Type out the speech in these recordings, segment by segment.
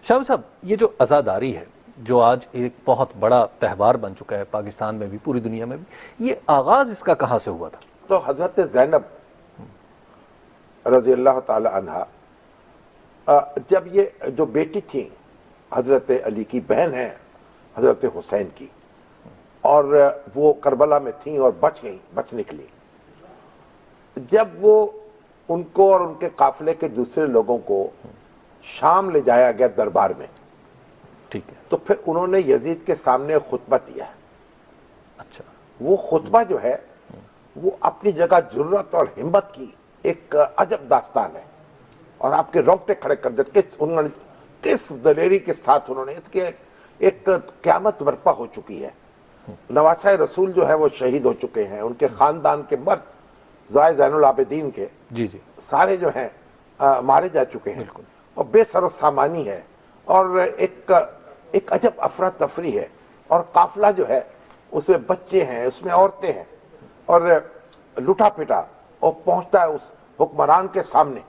شاہ صاحب، یہ جو عزاداری ہے جو آج ایک بہت بڑا تہوار بن چکا ہے پاکستان میں بھی، پوری دنیا میں بھی، یہ آغاز اس کا کہاں سے ہوا تھا؟ تو حضرت زینب رضی اللہ تعالی عنہا جب یہ جو بیٹی تھی حضرت علی کی، بہن ہے حضرت حسین کی، اور وہ کربلا میں تھیں اور بچ نکلی، جب وہ ان کو اور ان کے قافلے کے دوسرے لوگوں کو شام لے جایا گیا دربار میں، ٹھیک ہے، تو پھر انہوں نے یزید کے سامنے خطبہ دیا. اچھا، وہ خطبہ جو ہے وہ اپنی جگہ جرت اور ہمت کی ایک عجب داستان ہے، اور آپ کے رونگٹے کھڑے کر دیتے کس دلیری کے ساتھ انہوں نے اس کے ایک قیامت برپا ہو چکی ہے. نواسہ رسول جو ہے وہ شہید ہو چکے ہیں، ان کے خاندان کے مرد زین العابدین کے جی سارے جو ہیں مارے جا چکے ہیں، اور بے سر و سامانی ہے، اور ایک عجب افراتفری ہے، اور قافلہ جو ہے اس میں بچے ہیں، اس میں عورتیں ہیں، اور لٹا پٹا اور پہنچتا ہے اس حکمران کے سامنے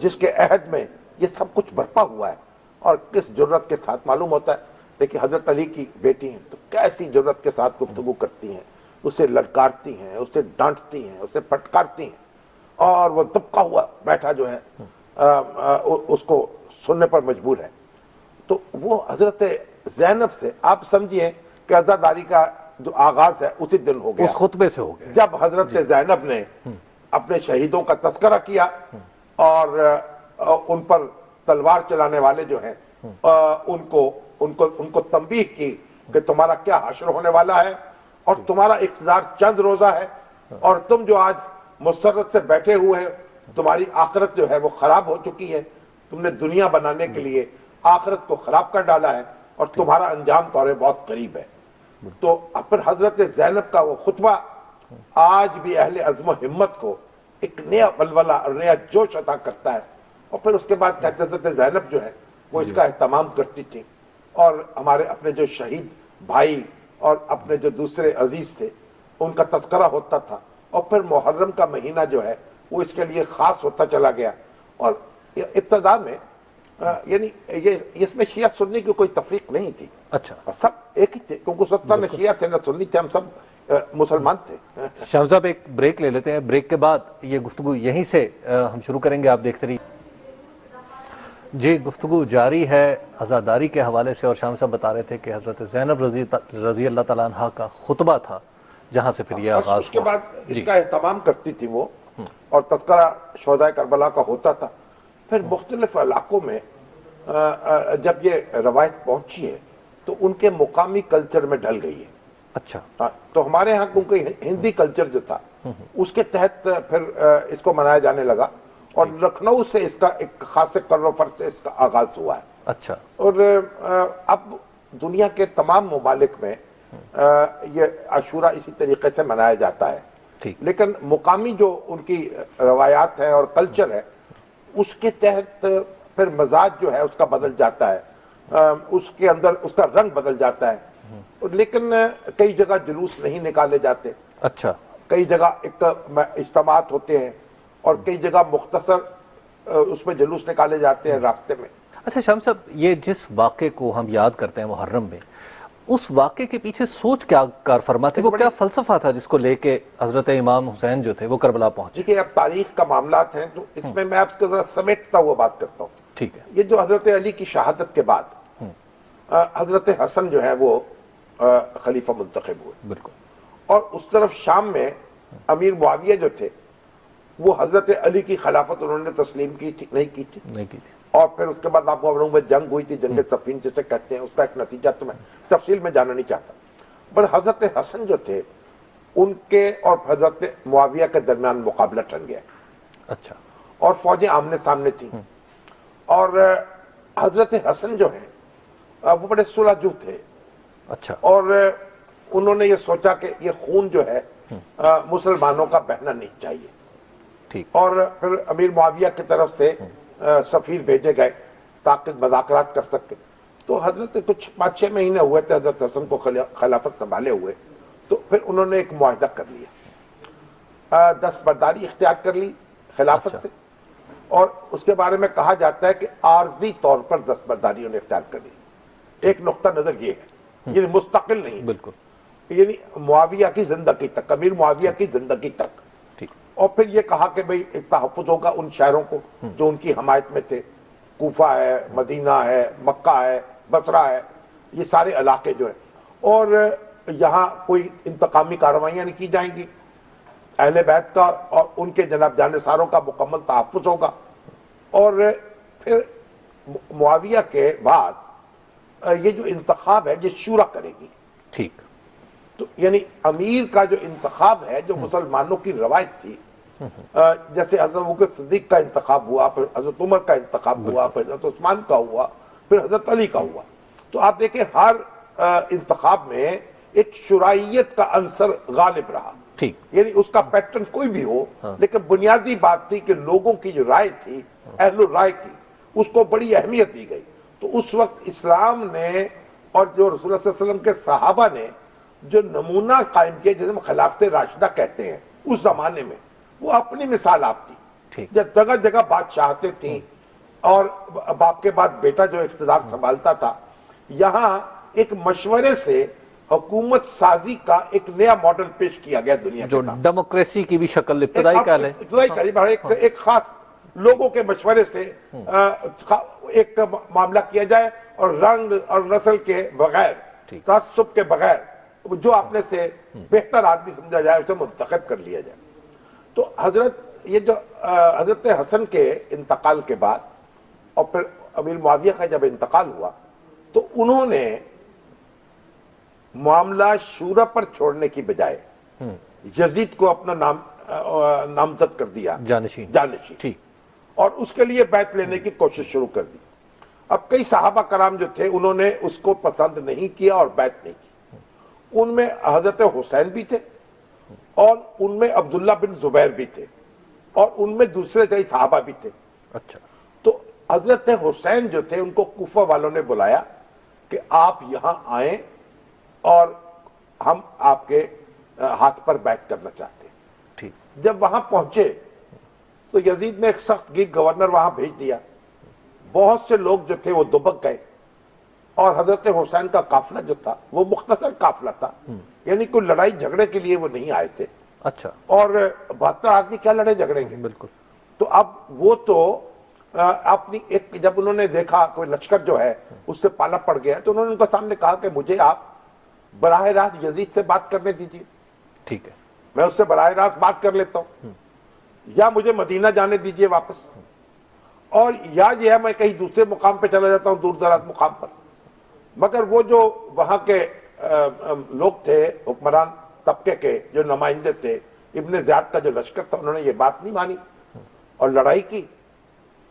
جس کے عہد میں یہ سب کچھ برپا ہوا ہے، اور کس جرت کے ساتھ معلوم ہوتا ہے. لیکن حضرت علی کی بیٹی ہیں تو کیسی جرت کے ساتھ گفتگو کرتی ہیں، اسے للکارتی ہیں، اسے ڈانٹتی ہیں، اسے پھٹکارتی ہیں، اور وہ دبکا ہوا بیٹھا جو ہے اس کو سننے پر مجبور ہے. تو وہ حضرت زینب سے آپ سمجھیے کہ عزاداری کا جو آغاز ہے اسی دن ہو گیا، اس خطبے سے ہو گیا جب حضرت زینب نے اپنے شہیدوں کا تذکرہ کیا اور ان پر تلوار چلانے والے جو ہیں ان کو تنبیہ کی کہ تمہارا کیا حشر ہونے والا ہے، اور تمہارا اقتدار چند روزہ ہے، اور تم جو آج مسرت سے بیٹھے ہوئے ہیں تمہاری آخرت جو ہے وہ خراب ہو چکی ہے، تم نے دنیا بنانے کے لیے آخرت کو خراب کر ڈالا ہے، اور تمہارا انجام تمہارے بہت قریب ہے. تو پھر حضرت زینب کا وہ خطبہ آج بھی اہل عزم و ہمت کو ایک نیا ولولہ اور نیا جوش عطا کرتا ہے. اور پھر اس کے بعد حضرت زینب جو ہے وہ اس کا اہتمام کرتی تھی، اور ہمارے اپنے جو شہید بھائی اور اپنے جو دوسرے عزیز تھے ان کا تذکرہ ہوتا تھا، اور پھر محرم کا مہینہ جو ہے وہ اس کے لیے خاص ہوتا چلا گیا. اور ابتدا میں یعنی اس میں شیعہ سنی کی کوئی تفریق نہیں تھی، اچھا، سب ایک ہی تھے، کیونکہ 70 نہ شیعہ تھے نہ سنی تھے، ہم سب مسلمان تھے. شاہ صاحب ایک بریک لے لیتے ہیں، بریک کے بعد یہ گفتگو یہیں سے ہم شروع کریں گے، آپ دیکھتے رہیے. جی، گفتگو جاری ہے عزاداری کے حوالے سے، اور شاہ صاحب بتا رہے تھے کہ حضرت زینب رضی اللہ تعالیٰ عنہ کا خطبہ تھا جہاں سے پھر یہ آغاز ہوا. اس کے بعد اس کا اہتمام کرتی تھی وہ، اور تذکرہ شہداء کربلا کا ہوتا تھا. پھر مختلف علاقوں میں جب یہ روایت پہنچی ہے تو ان کے مقامی کلچر میں ڈھل گئی ہے. اچھا، تو ہمارے ہاں کیونکہ ہندی کلچر جو تھا اس کے تحت پھر اس کو منایا جانے لگا، اور لکھنؤ سے اس کا ایک خاص کر و فر سے اس کا آغاز ہوا ہے. اچھا، اور اب دنیا کے تمام ممالک میں یہ عاشورہ اسی طریقے سے منایا جاتا ہے. لیکن مقامی جو ان کی روایات ہیں اور کلچر ہے اس کے تحت پھر مزاج جو ہے اس کا بدل جاتا ہے، اس کے اندر اس کا رنگ بدل جاتا ہے. لیکن کئی جگہ جلوس نہیں نکالے جاتے، اچھا، کئی جگہ اجتماعات ہوتے ہیں، اور کئی جگہ مختصر اس میں جلوس نکالے جاتے ہیں راستے میں. اچھا شاہ صاحب، یہ جس واقعے کو ہم یاد کرتے ہیں محرم میں، اس واقعے کے پیچھے سوچ کیا کار فرما تھی؟ وہ کیا فلسفہ تھا جس کو لے کے حضرت امام حسین جو تھے وہ کربلا پہنچے؟ دیکھیے اب تاریخ کا معاملات ہیں تو اس میں آپ کو ذرا سمیٹتا ہوا بات کرتا ہوں. ٹھیک ہے. یہ جو حضرت علی کی شہادت کے بعد حضرت حسن جو ہے وہ خلیفہ منتخب ہوئے، بالکل، اور اس طرف شام میں امیر معاویہ جو تھے وہ حضرت علی کی خلافت انہوں نے تسلیم کی تھی نہیں کی تھی. اور پھر اس کے بعد آپ کو میں جنگ ہوئی تھی، جنگ صفین جسے کہتے ہیں، اس کا ایک نتیجہ تو میں تفصیل میں جانا نہیں چاہتا. پر حضرت حسن جو تھے ان کے اور حضرت معاویہ کے درمیان مقابلہ ٹھن گیا. اچھا، اور فوجیں آمنے سامنے تھیں، اور حضرت حسن جو ہیں وہ بڑے سلجھو تھے. اچھا، اور انہوں نے یہ سوچا کہ یہ خون جو ہے مسلمانوں کا بہنا نہیں چاہیے. ٹھیک. اور پھر امیر معاویہ کی طرف سے سفیر بھیجے گئے تاکہ مذاکرات کر سکے. تو حضرت کچھ 5-6 مہینے ہوئے تھے حضرت حسن کو خلافت سنبھالے ہوئے، تو پھر انہوں نے ایک معاہدہ کر لیا، دستبرداری اختیار کر لی خلافت سے، اور اس کے بارے میں کہا جاتا ہے کہ عارضی طور پر دستبرداریوں نے اختیار کر لی. ایک نقطہ نظر یہ ہے، یعنی مستقل نہیں، بالکل، یعنی معاویہ کی زندگی تک، امیر معاویہ کی زندگی تک. اور پھر یہ کہا کہ بھئی تحفظ ہوگا ان شہروں کو جو ان کی حمایت میں تھے، کوفہ ہے، مدینہ ہے، مکہ ہے، بصرہ ہے، یہ سارے علاقے جو ہیں، اور یہاں کوئی انتقامی کارروائیاں نہیں کی جائیں گی، اہل بیت کا اور ان کے جناب جانثاروں کا مکمل تحفظ ہوگا. اور پھر معاویہ کے بعد یہ جو انتخاب ہے یہ شورا کرے گی. ٹھیک. تو یعنی امیر کا جو انتخاب ہے، جو مسلمانوں کی روایت تھی، جیسے حضرت ابوبکر صدیق کا انتخاب ہوا، پھر حضرت عمر کا انتخاب ہوا، پھر حضرت عثمان کا ہوا، پھر حضرت علی کا ہوا. تو آپ دیکھیں ہر انتخاب میں ایک شرائعیت کا عنصر غالب رہا. ٹھیک. یعنی اس کا پیٹرن کوئی بھی ہو، لیکن بنیادی بات تھی کہ لوگوں کی جو رائے تھی، اہل الرائے کی، اس کو بڑی اہمیت دی گئی. تو اس وقت اسلام نے اور جو رسول اللہ صلی اللہ علیہ وسلم کے صحابہ نے جو نمونہ قائم کیا، جسے ہم خلافت راشدہ کہتے ہیں، اس زمانے میں وہ اپنی مثال آپ تھی. جب جگہ جگہ بادشاہتیں تھیں اور باپ کے بعد بیٹا جو اقتدار سنبھالتا تھا، یہاں ایک مشورے سے حکومت سازی کا ایک نیا ماڈل پیش کیا گیا دنیا جو ڈیموکریسی کی بھی شکل ابتدائی کال ہے، ایک خاص لوگوں کے مشورے سے ایک معاملہ کیا جائے، اور رنگ اور نسل کے بغیر، تعصب کے بغیر، جو اپنے سے بہتر آدمی سمجھا جائے اسے منتخب کر لیا جائے. تو حضرت حسن کے انتقال کے بعد اور پھر امیر معاویہ کا جب انتقال ہوا، تو انہوں نے معاملہ شورا پر چھوڑنے کی بجائے یزید کو اپنا نامزد کر دیا، جانشین، اور اس کے لیے بیعت لینے کی کوشش شروع کر دی. اب کئی صحابہ کرام جو تھے انہوں نے اس کو پسند نہیں کیا اور بیعت نہیں کی. ان میں حضرت حسین بھی تھے، اور ان میں عبداللہ بن زبیر بھی تھے، اور ان میں دوسرے کئی صحابہ بھی تھے. اچھا. تو حضرت حسین جو تھے ان کو کوفہ والوں نے بلایا کہ آپ یہاں آئیں اور ہم آپ کے ہاتھ پر بیعت کرنا چاہتے ہیں. ٹھیک. جب وہاں پہنچے تو یزید نے ایک سخت گیر گورنر وہاں بھیج دیا. بہت سے لوگ جو تھے وہ دبک گئے، اور حضرت حسین کا قافلہ جو تھا وہ مختصر قافلہ تھا، یعنی کوئی لڑائی جھگڑے کے لیے وہ نہیں آئے تھے. اچھا. اور 72 آدمی کیا لڑے جھگڑیں گے؟ بالکل. تو اب وہ تو اپنی ایک، جب انہوں نے دیکھا کوئی لشکر جو ہے اس سے پالا پڑ گیا، تو انہوں نے ان کے سامنے کہا کہ مجھے آپ براہ راست یزید سے بات کرنے دیجیے. ٹھیک ہے. میں اس سے براہ راست بات کر لیتا ہوں، یا مجھے مدینہ جانے دیجیے واپس، اور یا یہ ہے میں کہیں دوسرے مقام پہ چلا جاتا ہوں، دور دراز مقام پر. مگر وہ جو وہاں کے لوگ تھے، حکمران طبقے کے جو نمائندے تھے، ابن زیاد کا جو لشکر تھا، انہوں نے یہ بات نہیں مانی اور لڑائی کی.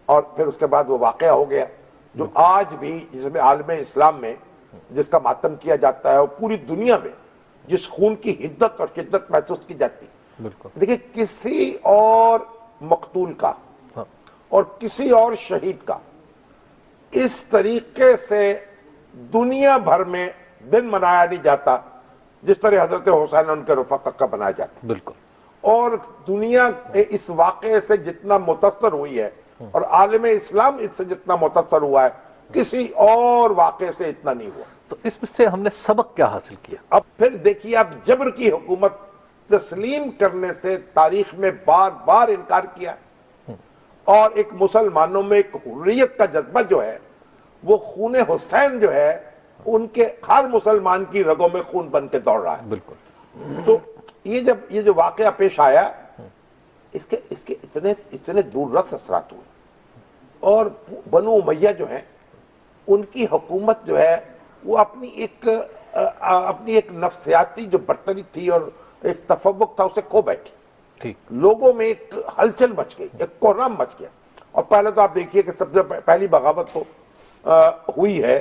اور پھر اس کے بعد وہ واقعہ ہو گیا جو آج بھی جس میں عالم اسلام میں جس کا ماتم کیا جاتا ہے، اور پوری دنیا میں جس خون کی حدت اور شدت محسوس کی جاتی ہے. دیکھیں کسی اور مقتول کا اور کسی اور شہید کا اس طریقے سے دنیا بھر میں دن منایا نہیں جاتا جس طرح حضرت حسین ان کے رفقا کا بنایا جاتا. بالکل. اور دنیا اس واقعے سے جتنا متاثر ہوئی ہے، اور عالم اسلام اس سے جتنا متاثر ہوا ہے، کسی اور واقعے سے اتنا نہیں ہوا. تو اس سے ہم نے سبق کیا حاصل کیا؟ اب پھر دیکھیے، اب جبر کی حکومت تسلیم کرنے سے تاریخ میں بار بار انکار کیا، اور ایک مسلمانوں میں ایک حریت کا جذبہ جو ہے، وہ خون حسین جو ہے ان کے ہر مسلمان کی رگوں میں خون بن کے دوڑ رہا ہے. بالکل. تو یہ جو واقعہ پیش آیا، اس کے اتنے دور رس اثرات ہوئے، اور بنو امیہ جو ہیں ان کی حکومت جو ہے وہ اپنی ایک نفسیاتی جو برتری تھی اور ایک تفوق تھا اسے کھو بیٹھی. ٹھیک. لوگوں میں ایک ہلچل مچ گئی، ایک کوہرام مچ گیا. اور پہلے تو آپ دیکھیے کہ سب سے پہلی بغاوت تو ہوئی ہے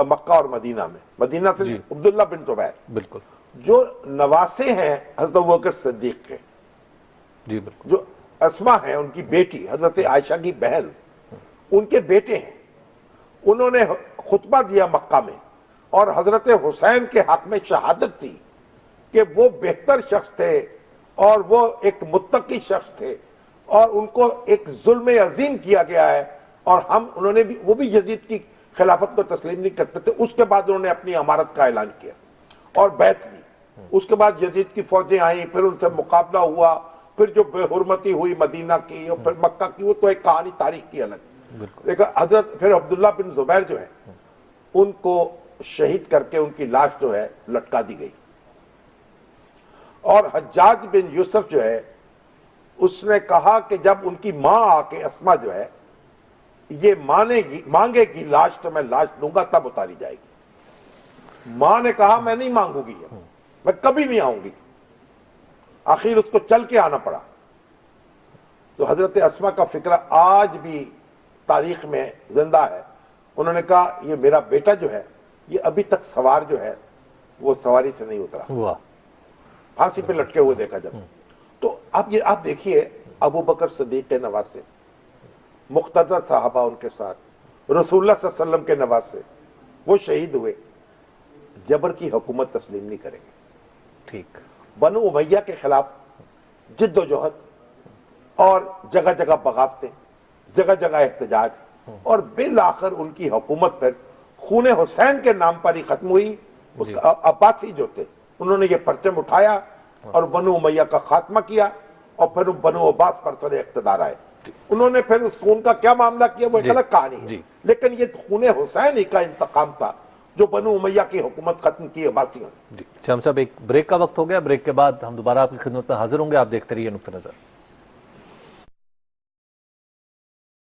مکہ اور مدینہ میں. مدینہ سے عبداللہ بن زبیر، بالکل، جو نواسے ہیں حضرت ابوبکر صدیق کے، جی بالکل، جو اسما ہیں ان کی بیٹی، حضرت عائشہ کی بہن، ان کے بیٹے ہیں. انہوں نے خطبہ دیا مکہ میں، اور حضرت حسین کے حق میں شہادت دی کہ وہ بہتر شخص تھے اور وہ ایک متقی شخص تھے، اور ان کو ایک ظلم عظیم کیا گیا ہے، اور انہوں نے بھی، وہ بھی یزید کی خلافت کو تسلیم نہیں کرتے تھے. اس کے بعد انہوں نے اپنی امارت کا اعلان کیا اور بیعت لی. اس کے بعد یزید کی فوجیں آئیں، پھر ان سے مقابلہ ہوا، پھر جو بے حرمتی ہوئی مدینہ کی اور پھر مکہ کی، وہ تو ایک کہانی تاریخ کی الگ. لیکن حضرت پھر عبداللہ بن زبیر جو ہے ان کو شہید کر کے ان کی لاش جو ہے لٹکا دی گئی. اور حجاج بن یوسف جو ہے اس نے کہا کہ جب ان کی ماں آ کے اسما جو ہے یہ مانگے گی لاش تو میں لاش دوں گا، تب اتاری جائے گی. ماں نے کہا میں نہیں مانگوں گی، میں کبھی نہیں آؤں گی. آخر اس کو چل کے آنا پڑا. تو حضرت اسما کا فکرہ آج بھی تاریخ میں زندہ ہے. انہوں نے کہا یہ میرا بیٹا جو ہے یہ ابھی تک سوار جو ہے وہ سواری سے نہیں اترا، پھانسی پہ لٹکے ہوئے دیکھا جب. تو آپ دیکھیے ابو بکر صدیق کے نواسے، مقتدر صحابہ ان کے ساتھ، رسول اللہ صلی اللہ علیہ وسلم کے نواسے، وہ شہید ہوئے. جبر کی حکومت تسلیم نہیں کریں گے. ٹھیک. بنو امیہ کے خلاف جد و جہد اور جگہ جگہ بغاوتیں، جگہ جگہ احتجاج، اور بالآخر ان کی حکومت پر خون حسین کے نام پر ہی ختم ہوئی. اس کا عباسی جو تھے انہوں نے یہ پرچم اٹھایا اور بنو امیہ کا خاتمہ کیا، اور پھر بنو عباس پر سر اقتدار آئے. انہوں نے پھر اس خون کا کیا معاملہ کیا وہ ایک الگ کہانی ہے، لیکن یہ خون حسین ہی کا انتقام تھا جو بنو امیہ کی حکومت ختم کی عباسیوں نے. شام صاحب ایک بریک کا وقت ہو گیا. بریک کے بعد ہم دوبارہ آپ کی خدمت میں حاضر ہوں گے. آپ دیکھتے رہیے نقطہ نظر.